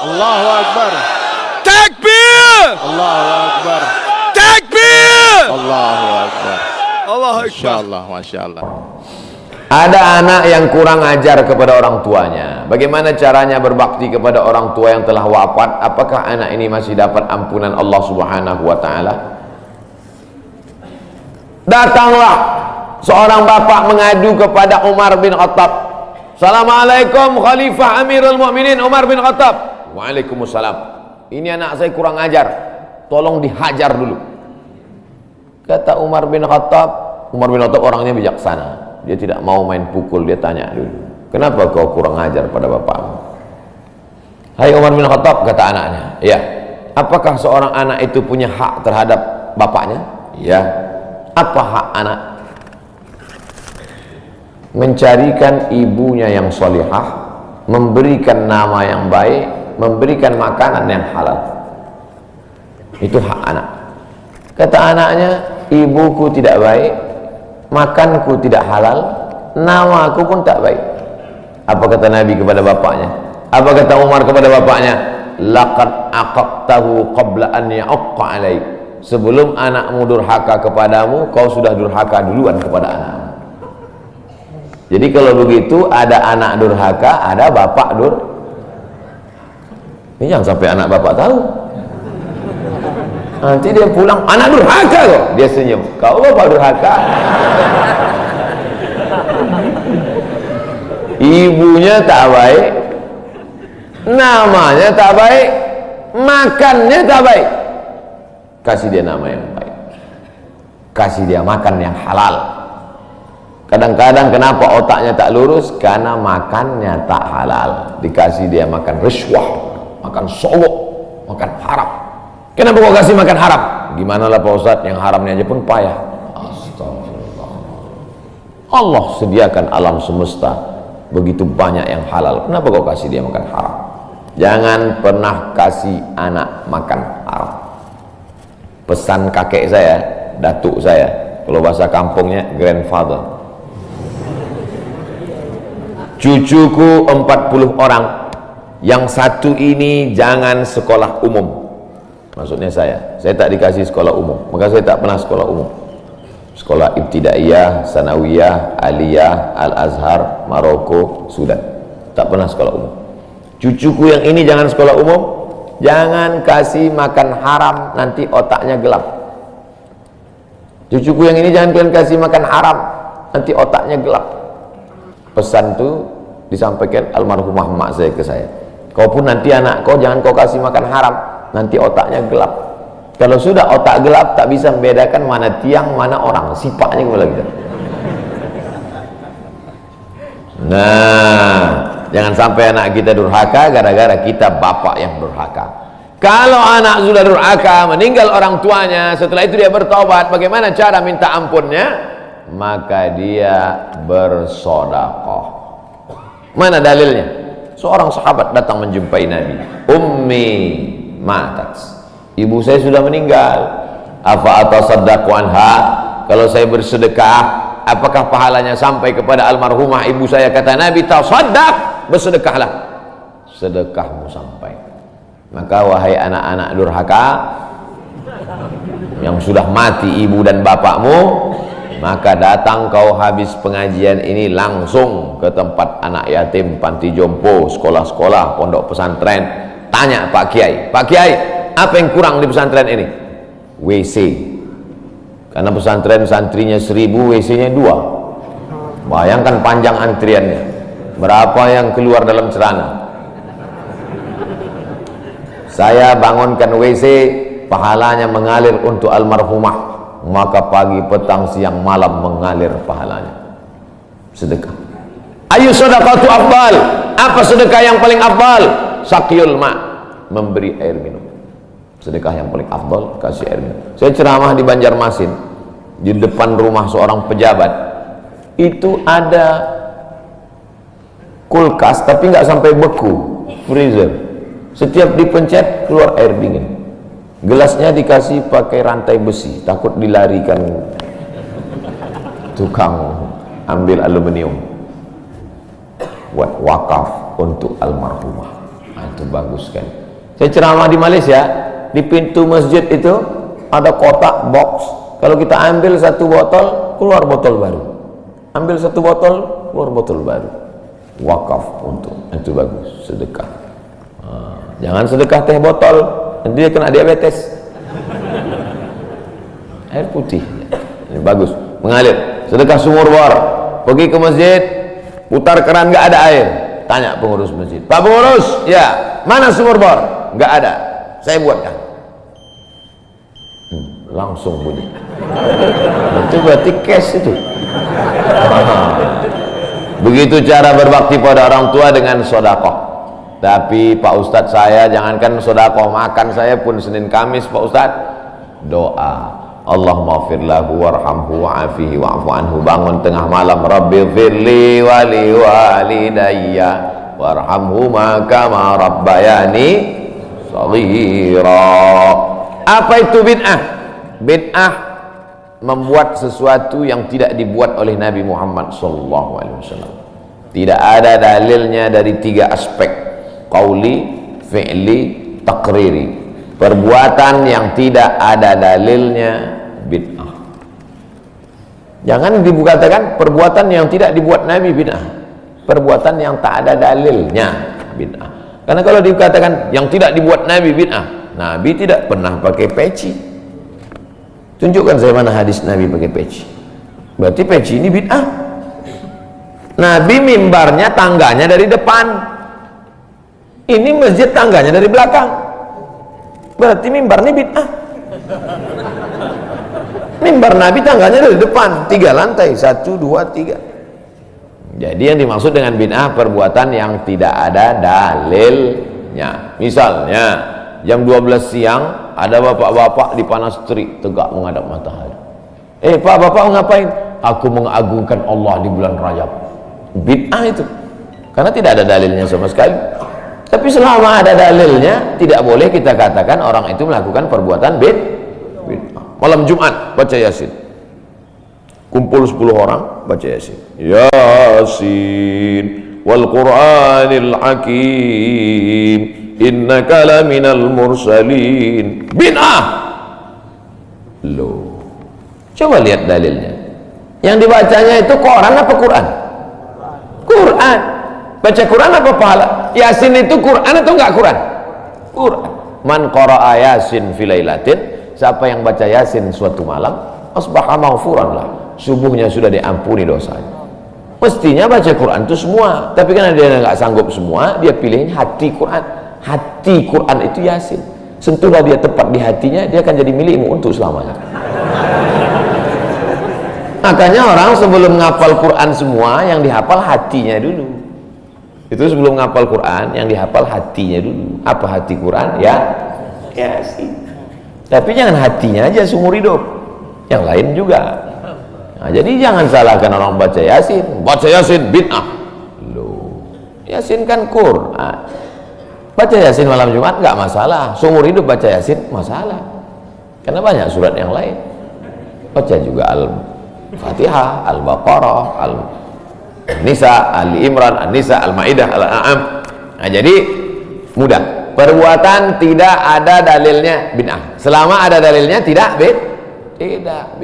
Allahu Akbar. Takbir! Allahu Akbar. Takbir! Allahu Akbar. Allah Akbar. Masyaallah, masyaallah. Ada anak yang kurang ajar kepada orang tuanya. Bagaimana caranya berbakti kepada orang tua yang telah wafat? Apakah anak ini masih dapat ampunan Allah Subhanahu wa taala? Datanglah seorang bapak mengadu kepada Umar bin Khattab. Assalamualaikum Khalifah Amirul Mukminin Umar bin Khattab. Waalaikumsalam. Ini anak saya kurang ajar, tolong dihajar dulu. Kata Umar bin Khattab orangnya bijaksana. Dia tidak mau main pukul, dia tanya dulu, kenapa kau kurang ajar pada bapakmu? Hai Umar bin Khattab, kata anaknya, ya, apakah seorang anak itu punya hak terhadap bapaknya? Ya. Apa hak anak? Mencarikan ibunya yang solihah, memberikan nama yang baik, memberikan makanan yang halal. Itu hak anak. Kata anaknya, ibuku tidak baik, makanku tidak halal, namaku pun tak baik. Apa kata Nabi kepada bapaknya? Apa kata Umar kepada bapaknya? Laqad aqaqtahu qabla an ya'aqqa alaik. Sebelum anakmu durhaka kepadamu, kau sudah durhaka duluan kepada anakmu. Jadi kalau begitu, ada anak durhaka, ada bapak Ini jangan sampai anak bapak tahu. Nanti dia pulang, anak durhaka kok. Dia senyum, kau bapak durhaka. Ibunya tak baik, namanya tak baik, makannya tak baik. Kasih dia nama yang baik, kasih dia makan yang halal. Kadang-kadang kenapa otaknya tak lurus? Karena makannya tak halal. Dikasih dia makan riswah, makan sogok, makan haram. Kenapa kau kasih makan haram? Gimana lah Pak Ustadz, yang haramnya aja pun payah. Astagfirullah. Allah sediakan alam semesta begitu banyak yang halal. Kenapa kau kasih dia makan haram? Jangan pernah kasih anak makan haram. Pesan kakek saya, datuk saya, kalau bahasa kampungnya grandfather. Cucuku 40 orang, yang satu ini jangan sekolah umum. Maksudnya saya tak dikasih sekolah umum, maka saya tak pernah sekolah umum. Sekolah ibtidaiyah, sanawiyah, aliyah, al-azhar, Maroko, Sudan, tak pernah sekolah umum. Cucuku yang ini jangan sekolah umum, jangan kasih makan haram, nanti otaknya gelap. Cucuku yang ini jangan kalian kasih makan haram, nanti otaknya gelap. Pesan itu disampaikan almarhumah mak saya ke saya. Kau pun nanti anak kau jangan kau kasih makan haram, nanti otaknya gelap. Kalau sudah otak gelap, tak bisa membedakan mana tiang, mana orang, sifatnya kembali gitu. Nah, jangan sampai anak kita durhaka gara-gara kita bapak yang durhaka. Kalau anak sudah durhaka, meninggal orang tuanya, setelah itu dia bertobat, bagaimana cara minta ampunnya? Maka dia bersedekah. Mana dalilnya? Seorang sahabat datang menjumpai Nabi. Ummi matat, ibu saya sudah meninggal. Afa atasaddaqu anha? Kalau saya bersedekah, apakah pahalanya sampai kepada almarhumah ibu saya? Kata Nabi, tasaddaq, bersedekahlah, sedekahmu sampai. Maka wahai anak-anak durhaka yang sudah mati ibu dan bapakmu, maka datang kau habis pengajian ini langsung ke tempat anak yatim, panti jompo, sekolah-sekolah, pondok pesantren. Tanya Pak Kiai, Pak Kiai, apa yang kurang di pesantren ini? WC. Karena pesantren santrinya 1000, WC-nya 2. Bayangkan panjang antriannya. Berapa yang keluar dalam celana? Saya bangunkan WC, pahalanya mengalir untuk almarhumah. Maka pagi, petang, siang, malam mengalir pahalanya. Sedekah. Ayu sedekatu afdal? Apa sedekah yang paling afdal? Saqiyul ma', memberi air minum. Sedekah yang paling afdal, kasih air minum. Saya ceramah di Banjarmasin, di depan rumah seorang pejabat. Itu ada kulkas, tapi nggak sampai beku, freezer. Setiap dipencet keluar air dingin. Gelasnya dikasih pakai rantai besi, takut dilarikan tukang ambil aluminium. Buat wakaf untuk almarhumah. Nah, itu bagus kan. Saya ceramah di Malaysia, di pintu masjid itu ada kotak box. Kalau kita ambil satu botol, keluar botol baru. Ambil satu botol, keluar botol baru. Wakaf untuk itu bagus, sedekah. Jangan sedekah teh botol, nanti dia kena diabetes. Air putih, ini bagus, mengalir. Sedekah sumur bor, pergi ke masjid, putar keran nggak ada air, tanya pengurus masjid, Pak pengurus, ya mana sumur bor? Nggak ada, saya buatkan. Langsung bunyi. Itu berarti cash itu. Begitu cara berbakti pada orang tua dengan sodakoh. Tapi Pak Ustadz, saya jangankan sodakoh, makan saya pun Senin Kamis Pak Ustadz doa, Allahumma firlahu warhamhu wa'afihi wa'afu anhu. Bangun tengah malam, Rabbi firli wali walidayya warhamhuma kama rabbayani shaghira. Apa itu bid'ah? Bid'ah membuat sesuatu yang tidak dibuat oleh Nabi Muhammad SAW. Tidak ada dalilnya dari 3 aspek: qauli, fi'li, takriri. Perbuatan yang tidak ada dalilnya bid'ah. Jangan dikatakan perbuatan yang tidak dibuat Nabi bid'ah. Perbuatan yang tak ada dalilnya bid'ah. Karena kalau dikatakan yang tidak dibuat Nabi bid'ah, Nabi tidak pernah pakai peci. Tunjukkan saya mana hadis Nabi pakai peci. Berarti peci ini bid'ah. Nabi mimbarnya tangganya dari depan, ini masjid tangganya dari belakang. Berarti mimbar ini bid'ah. Mimbar Nabi tangganya dari depan, 3 lantai, 1, 2, 3. Jadi yang dimaksud dengan bid'ah perbuatan yang tidak ada dalilnya. Misalnya jam 12 siang ada bapak-bapak di panas terik tegak menghadap matahari. Pak, bapak ngapain? Aku mengagungkan Allah di bulan Rajab. Bid'ah itu, karena tidak ada dalilnya sama sekali. Tapi selama ada dalilnya, tidak boleh kita katakan orang itu melakukan perbuatan bid'ah. Malam Jumat baca Yasin, kumpul 10 orang baca Yasin, Yasin wal Qur'anil Hakim innaka laminal mursalin. Bid'ah. Loh, coba lihat dalilnya. Yang dibacanya itu Quran apa Quran? Quran. Baca Quran apa pahala? Yasin itu Quran atau enggak Quran? Quran. Man qara'a Yasin fi lailatin, siapa yang baca Yasin suatu malam, asbaha maghfuran lah, subuhnya sudah diampuni dosanya. Mestinya baca Quran itu semua, tapi karena dia enggak sanggup semua, dia pilih hati Quran. Hati Quran itu Yasin. Sentuhlah dia tepat di hatinya, dia akan jadi milikmu untuk selamanya. Makanya orang sebelum ngapal Quran semua, yang dihafal hatinya dulu. Itu sebelum ngapal Quran, yang dihafal hatinya dulu. Apa hati Quran? Ya Yasin. Tapi jangan hatinya aja seumur hidup, yang lain juga. Nah, jadi jangan salahkan orang baca Yasin. Baca Yasin bid'ah. Loh, Yasin kan Quran. Baca Yasin malam Jumat nggak masalah. Seumur hidup baca Yasin masalah. Karena banyak surat yang lain. Baca juga Al-Fatihah, Al-Baqarah, Al-Nisa, Al-Imran, Al-Nisa, Al-Maidah, Al-An'am. Nah, jadi mudah. Perbuatan tidak ada dalilnya bid'ah. Selama ada dalilnya tidak bid'ah.